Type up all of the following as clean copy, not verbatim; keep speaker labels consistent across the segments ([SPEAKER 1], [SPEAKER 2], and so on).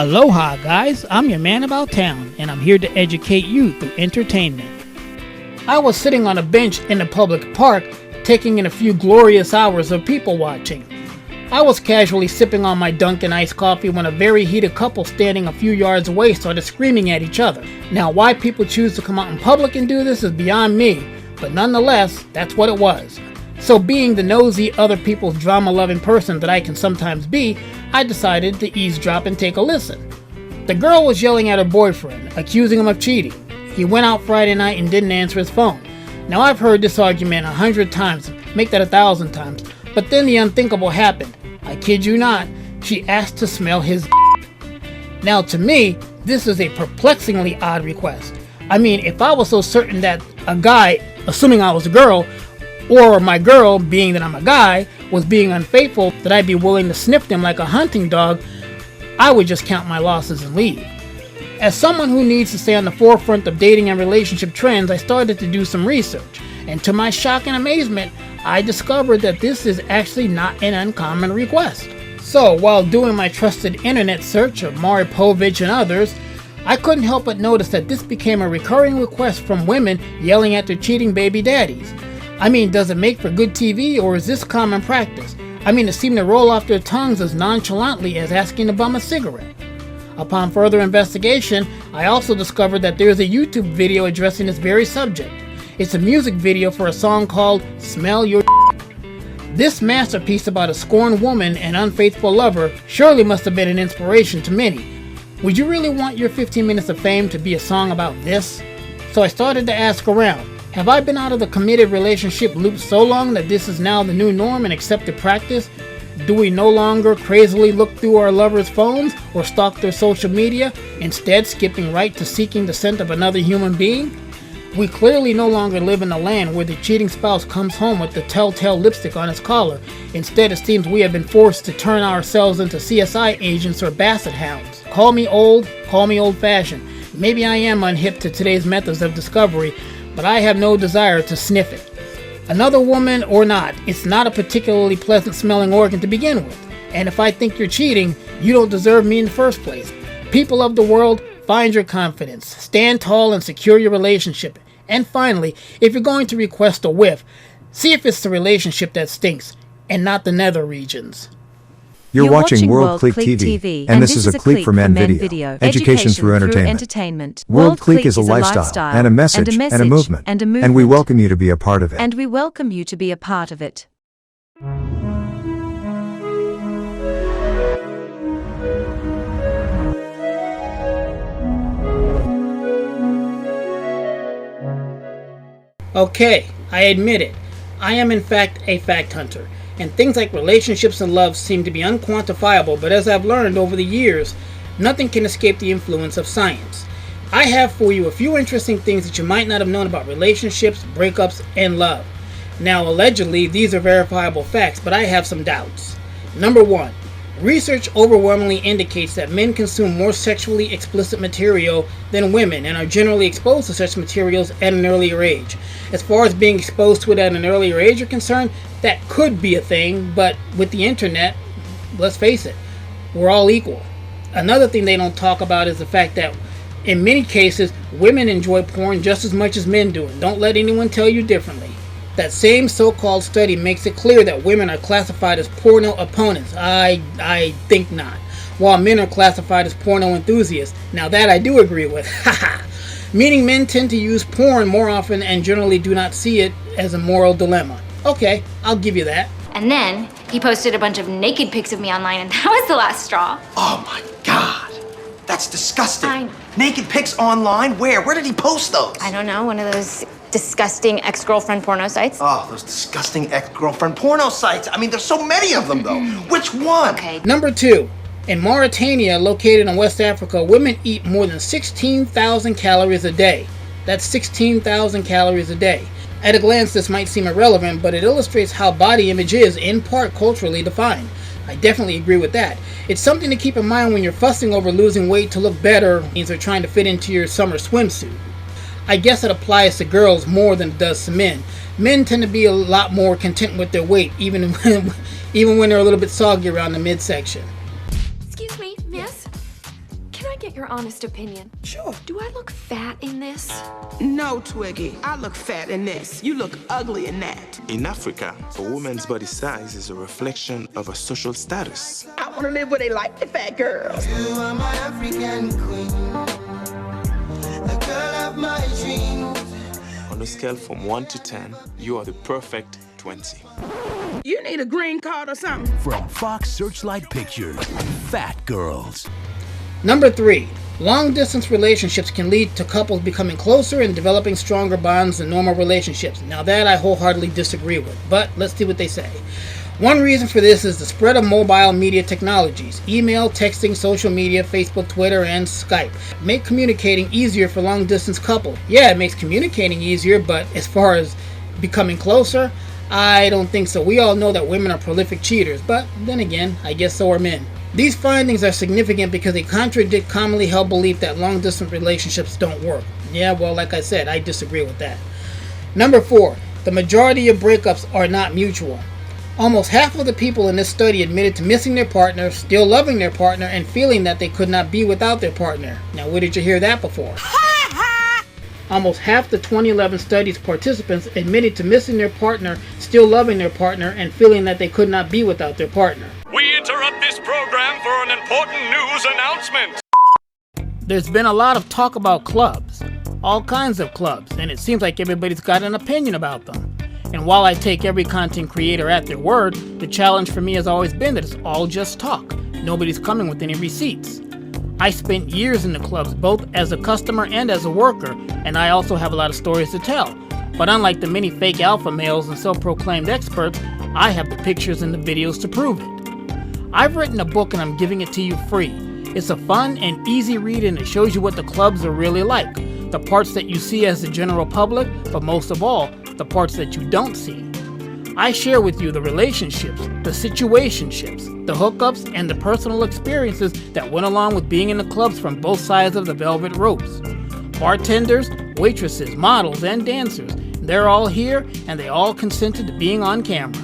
[SPEAKER 1] Aloha guys, I'm your man about town, and I'm here to educate you through entertainment. I was sitting on a bench in a public park, taking in a few glorious hours of people watching. I was casually sipping on my Dunkin' iced coffee when a very heated couple standing a few yards away started screaming at each other. Now why people choose to come out in public and do this is beyond me, but nonetheless, that's what it was. So being the nosy, other people's drama-loving person that I can sometimes be, I decided to eavesdrop and take a listen. The girl was yelling at her boyfriend, accusing him of cheating. He went out Friday night and didn't answer his phone. Now I've heard this argument 100 times, make that 1,000 times, but then the unthinkable happened. I kid you not, she asked to smell his Now to me, this is a perplexingly odd request. I mean, if I was so certain that a guy, assuming I was a girl, or my girl, being that I'm a guy, was being unfaithful, that I'd be willing to sniff them like a hunting dog, I would just count my losses and leave. As someone who needs to stay on the forefront of dating and relationship trends, I started to do some research, and to my shock and amazement, I discovered that this is actually not an uncommon request. So, while doing my trusted internet search of Maury Povich and others, I couldn't help but notice that this became a recurring request from women yelling at their cheating baby daddies. I mean, does it make for good TV, or is this common practice? I mean, it seemed to roll off their tongues as nonchalantly as asking to bum a cigarette. Upon further investigation, I also discovered that there is a YouTube video addressing this very subject. It's a music video for a song called Smell Your This masterpiece about a scorned woman and unfaithful lover surely must have been an inspiration to many. Would you really want your 15 minutes of fame to be a song about this? So I started to ask around. Have I been out of the committed relationship loop so long that this is now the new norm and accepted practice? Do we no longer crazily look through our lovers' phones or stalk their social media, instead skipping right to seeking the scent of another human being? We clearly no longer live in a land where the cheating spouse comes home with the telltale lipstick on his collar. Instead, it seems we have been forced to turn ourselves into CSI agents or basset hounds. Call me old, call me old-fashioned. Maybe I am unhip to today's methods of discovery, but I have no desire to sniff it. Another woman or not, it's not a particularly pleasant smelling organ to begin with. And if I think you're cheating, you don't deserve me in the first place. People of the world, find your confidence. Stand tall and secure your relationship. And finally, if you're going to request a whiff, see if it's the relationship that stinks and not the nether regions.
[SPEAKER 2] You're watching World Clique TV, and this is a Clique for Men video. Education through entertainment. World Clique is a lifestyle, and a message, and a movement. And we welcome you to be a part of it.
[SPEAKER 1] Okay, I admit it. I am in fact a fact hunter. And things like relationships and love seem to be unquantifiable, but as I've learned over the years, nothing can escape the influence of science. I have for you a few interesting things that you might not have known about relationships, breakups, and love. Now, allegedly, these are verifiable facts, but I have some doubts. Number 1. Research overwhelmingly indicates that men consume more sexually explicit material than women and are generally exposed to such materials at an earlier age. As far as being exposed to it at an earlier age are concerned, that could be a thing, but with the internet, let's face it, we're all equal. Another thing they don't talk about is the fact that in many cases, women enjoy porn just as much as men do, and don't let anyone tell you differently. That same so-called study makes it clear that women are classified as porno opponents. I think not. While men are classified as porno enthusiasts. Now that I do agree with. Haha. Meaning men tend to use porn more often and generally do not see it as a moral dilemma. Okay, I'll give you that.
[SPEAKER 3] And then he posted a bunch of naked pics of me online, and that was the last straw.
[SPEAKER 4] Oh my God. That's disgusting.
[SPEAKER 3] I know.
[SPEAKER 4] Naked pics online? Where? Where did he post those?
[SPEAKER 3] I don't know, one of those disgusting ex-girlfriend porno sites.
[SPEAKER 4] Oh, those disgusting ex-girlfriend porno sites. I mean, there's so many of them, though. Which one?
[SPEAKER 3] Okay.
[SPEAKER 1] Number 2. In Mauritania, located in West Africa, women eat more than 16,000 calories a day. That's 16,000 calories a day. At a glance, this might seem irrelevant, but it illustrates how body image is, in part, culturally defined. I definitely agree with that. It's something to keep in mind when you're fussing over losing weight to look better, means they're trying to fit into your summer swimsuit. I guess it applies to girls more than it does to men. Men tend to be a lot more content with their weight, even when they're a little bit soggy around the midsection.
[SPEAKER 5] Excuse me, miss. honest opinion.
[SPEAKER 6] Sure.
[SPEAKER 5] Do I look fat in this?
[SPEAKER 6] No, Twiggy. I look fat in this. You look ugly in that.
[SPEAKER 7] In Africa, a woman's body size is a reflection of her social status.
[SPEAKER 6] I want to live where they like the fat girls.
[SPEAKER 8] You are my African queen, the girl of my dreams.
[SPEAKER 7] On a scale from 1 to 10, you are the perfect 20.
[SPEAKER 6] You need a green card or something?
[SPEAKER 9] From Fox Searchlight Pictures, Fat Girls.
[SPEAKER 1] Number 3. Long-distance relationships can lead to couples becoming closer and developing stronger bonds than normal relationships. Now that I wholeheartedly disagree with, but let's see what they say. One reason for this is the spread of mobile media technologies. Email, texting, social media, Facebook, Twitter, and Skype make communicating easier for long-distance couples. Yeah, it makes communicating easier, but as far as becoming closer, I don't think so. We all know that women are prolific cheaters, but then again, I guess so are men. These findings are significant because they contradict commonly held belief that long-distance relationships don't work. Yeah, well, like I said, I disagree with that. Number 4, the majority of breakups are not mutual. Almost half of the people in this study admitted to missing their partner, still loving their partner, and feeling that they could not be without their partner. Now, where did you hear that before? Almost half the 2011 study's participants admitted to missing their partner, still loving their partner, and feeling that they could not be without their partner.
[SPEAKER 10] We interrupt this program for an important news announcement.
[SPEAKER 1] There's been a lot of talk about clubs, all kinds of clubs, and it seems like everybody's got an opinion about them. And while I take every content creator at their word, the challenge for me has always been that it's all just talk. Nobody's coming with any receipts. I spent years in the clubs, both as a customer and as a worker, and I also have a lot of stories to tell. But unlike the many fake alpha males and self-proclaimed experts, I have the pictures and the videos to prove it. I've written a book and I'm giving it to you free. It's a fun and easy read and it shows you what the clubs are really like. The parts that you see as the general public, but most of all, the parts that you don't see. I share with you the relationships, the situationships, the hookups, and the personal experiences that went along with being in the clubs from both sides of the velvet ropes. Bartenders, waitresses, models, and dancers, they're all here and they all consented to being on camera.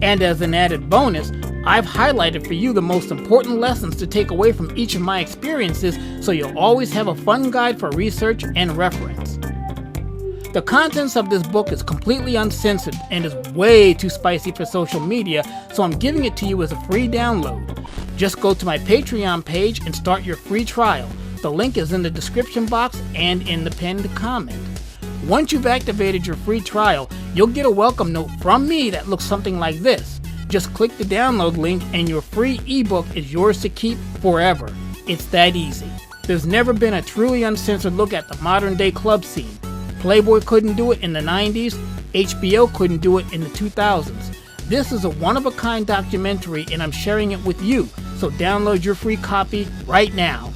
[SPEAKER 1] And as an added bonus, I've highlighted for you the most important lessons to take away from each of my experiences so you'll always have a fun guide for research and reference. The contents of this book is completely uncensored and is way too spicy for social media, so I'm giving it to you as a free download. Just go to my Patreon page and start your free trial. The link is in the description box and in the pinned comment. Once you've activated your free trial, you'll get a welcome note from me that looks something like this. Just click the download link and your free ebook is yours to keep forever. It's that easy. There's never been a truly uncensored look at the modern day club scene. Playboy couldn't do it in the 90s, HBO couldn't do it in the 2000s. This is a one-of-a-kind documentary and I'm sharing it with you, so download your free copy right now.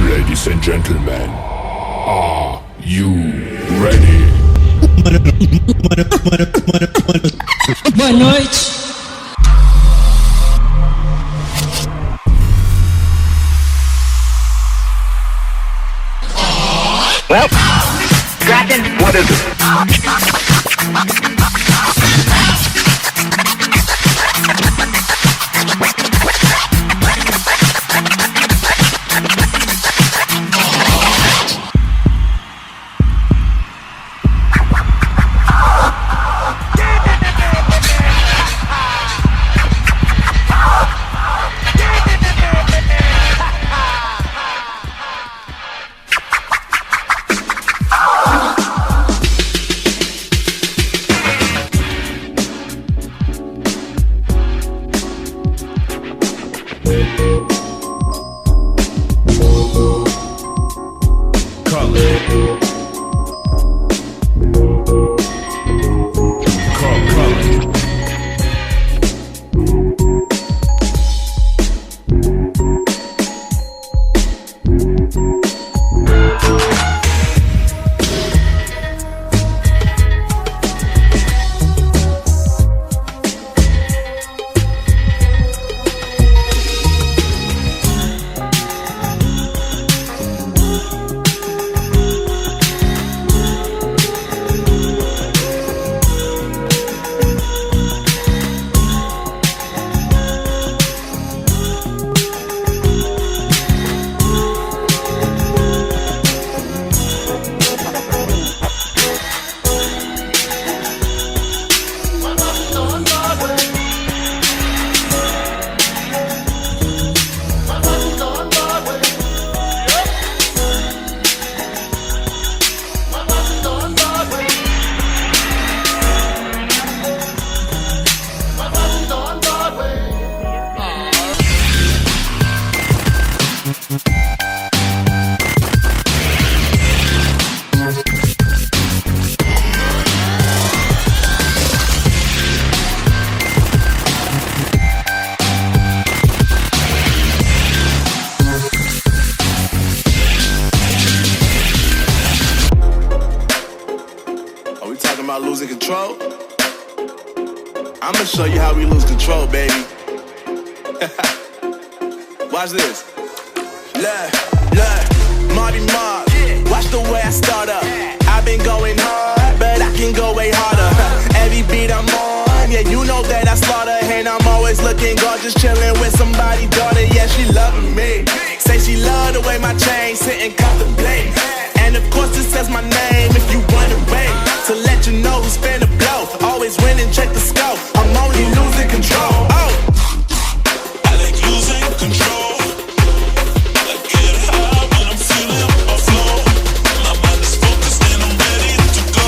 [SPEAKER 11] Ladies and gentlemen, are you ready?
[SPEAKER 12] Boa noite.
[SPEAKER 13] Well, Kraken, what is it?
[SPEAKER 7] losing control? I'ma show you how we lose control, baby. Watch this. Look, Marty Mark. Watch the way I start up. I've been going hard, but I can go way harder. Every beat I'm on, yeah, you know that I slaughter. And I'm always looking gorgeous, chilling with somebody's daughter. Yeah, she loving me. Say she love the way my chain sit and contemplate. And of course it says my name if you wanna wait. To let you know who's finna blow. Always win and check the scope. I'm only losing control. Oh, I like losing control. I get high when I'm feeling my flow. My mind is focused and I'm ready to go.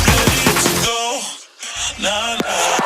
[SPEAKER 7] Ready to go. Nah, nah.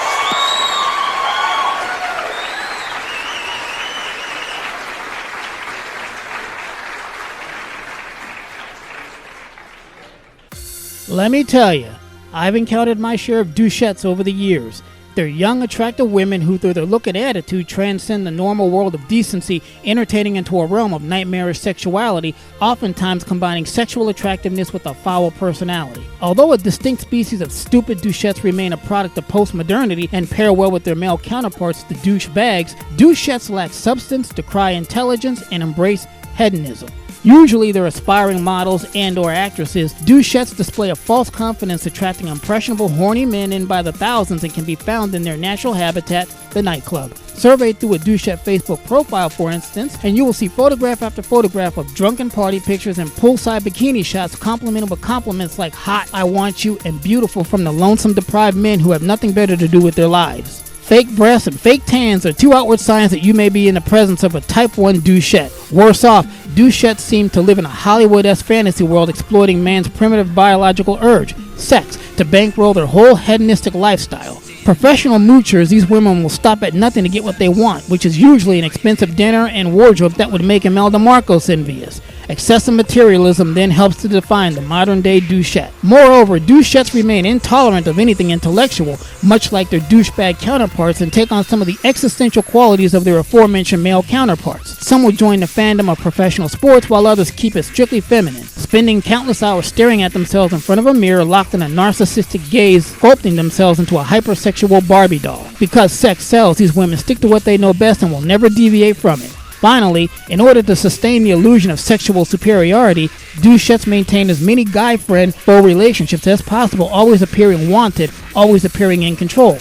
[SPEAKER 1] Let me tell you, I've encountered my share of douchettes over the years. They're young, attractive women who, through their look and attitude, transcend the normal world of decency, entertaining into a realm of nightmarish sexuality, oftentimes combining sexual attractiveness with a foul personality. Although a distinct species of stupid douchettes remain a product of postmodernity and pair well with their male counterparts, the douchebags, douchettes lack substance, decry intelligence, and embrace hedonism. Usually they're aspiring models and or actresses. Douchettes display a false confidence, attracting impressionable, horny men in by the thousands and can be found in their natural habitat, the nightclub. Surveyed through a douchette Facebook profile, for instance, and you will see photograph after photograph of drunken party pictures and poolside bikini shots complimented with compliments like hot, I want you, and beautiful from the lonesome deprived men who have nothing better to do with their lives. Fake breasts and fake tans are two outward signs that you may be in the presence of a type 1 douchette. Worse off, douchettes seem to live in a Hollywood-esque fantasy world exploiting man's primitive biological urge, sex, to bankroll their whole hedonistic lifestyle. Professional moochers, these women will stop at nothing to get what they want, which is usually an expensive dinner and wardrobe that would make Imelda Marcos envious. Excessive materialism then helps to define the modern-day douchette. Moreover, douchettes remain intolerant of anything intellectual, much like their douchebag counterparts, and take on some of the existential qualities of their aforementioned male counterparts. Some will join the fandom of professional sports, while others keep it strictly feminine, spending countless hours staring at themselves in front of a mirror, locked in a narcissistic gaze, sculpting themselves into a hypersexual Barbie doll. Because sex sells, these women stick to what they know best and will never deviate from it. Finally, in order to sustain the illusion of sexual superiority, douchettes maintain as many guy friend faux relationships as possible, always appearing wanted, always appearing in control.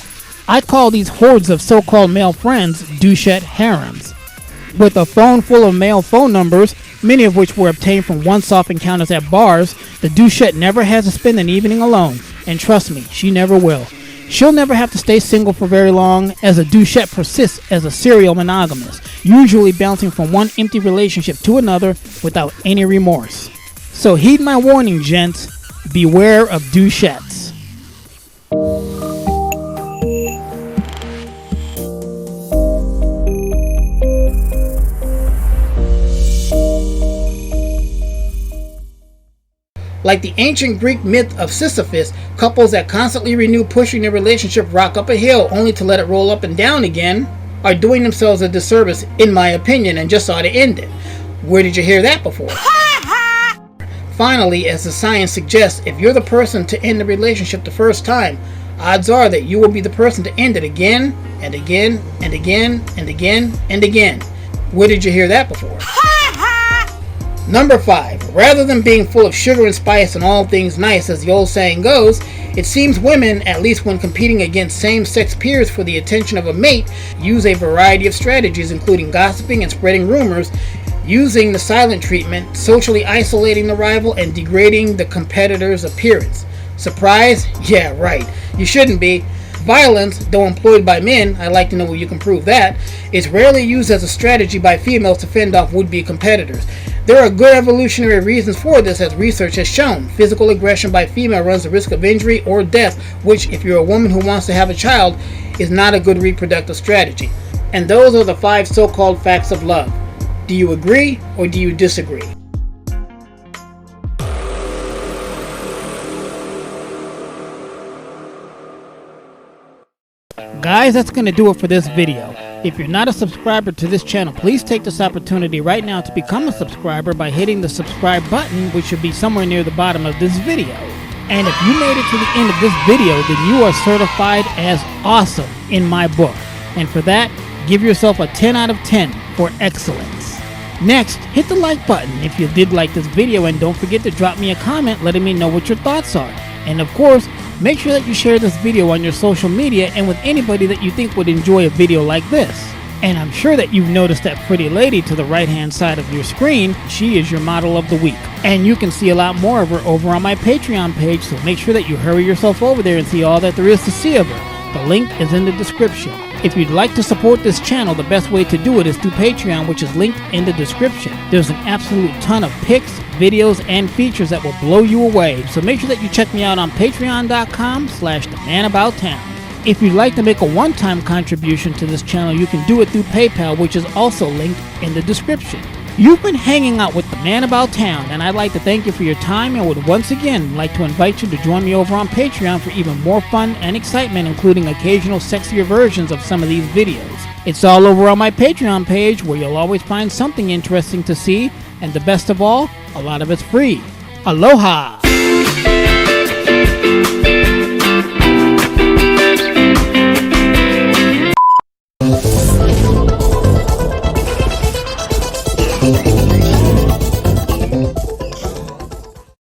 [SPEAKER 1] I call these hordes of so-called male friends douchette harems. With a phone full of male phone numbers, many of which were obtained from once-off encounters at bars, the douchette never has to spend an evening alone, and trust me, she never will. She'll never have to stay single for very long, as a douchette persists as a serial monogamist, usually bouncing from one empty relationship to another without any remorse. So heed my warning, gents. Beware of douchettes. Like the ancient Greek myth of Sisyphus, couples that constantly renew pushing their relationship rock up a hill only to let it roll up and down again are doing themselves a disservice, in my opinion, and just ought to end it. Where did you hear that before? Finally, as the science suggests, if you're the person to end the relationship the first time, odds are that you will be the person to end it again and again and again and again and again. Where did you hear that before? Number 5. Rather than being full of sugar and spice and all things nice, as the old saying goes, it seems women, at least when competing against same-sex peers for the attention of a mate, use a variety of strategies, including gossiping and spreading rumors, using the silent treatment, socially isolating the rival, and degrading the competitor's appearance. Surprise? Yeah, right. You shouldn't be. Violence, though employed by men, I'd like to know where you can prove that, is rarely used as a strategy by females to fend off would-be competitors. There are good evolutionary reasons for this, as research has shown. Physical aggression by female runs the risk of injury or death, which, if you're a woman who wants to have a child, is not a good reproductive strategy. And those are the 5 so-called facts of love. Do you agree or do you disagree? Guys, that's going to do it for this video. If you're not a subscriber to this channel, please take this opportunity right now to become a subscriber by hitting the subscribe button, which should be somewhere near the bottom of this video. And if you made it to the end of this video, then you are certified as awesome in my book. And for that, give yourself a 10 out of 10 for excellence. Next, hit the like button if you did like this video, and don't forget to drop me a comment letting me know what your thoughts are. And of course, make sure that you share this video on your social media and with anybody that you think would enjoy a video like this. And I'm sure that you've noticed that pretty lady to the right hand side of your screen. She is your model of the week. And you can see a lot more of her over on my Patreon page, so make sure that you hurry yourself over there and see all that there is to see of her. The link is in the description. If you'd like to support this channel, the best way to do it is through Patreon, which is linked in the description. There's an absolute ton of pics, videos, and features that will blow you away. So make sure that you check me out on patreon.com/themanaboutown. If you'd like to make a one-time contribution to this channel, you can do it through PayPal, which is also linked in the description. You've been hanging out with the Man About Town, and I'd like to thank you for your time and would once again like to invite you to join me over on Patreon for even more fun and excitement, including occasional sexier versions of some of these videos. It's all over on my Patreon page, where you'll always find something interesting to see, and the best of all, a lot of it's free. Aloha!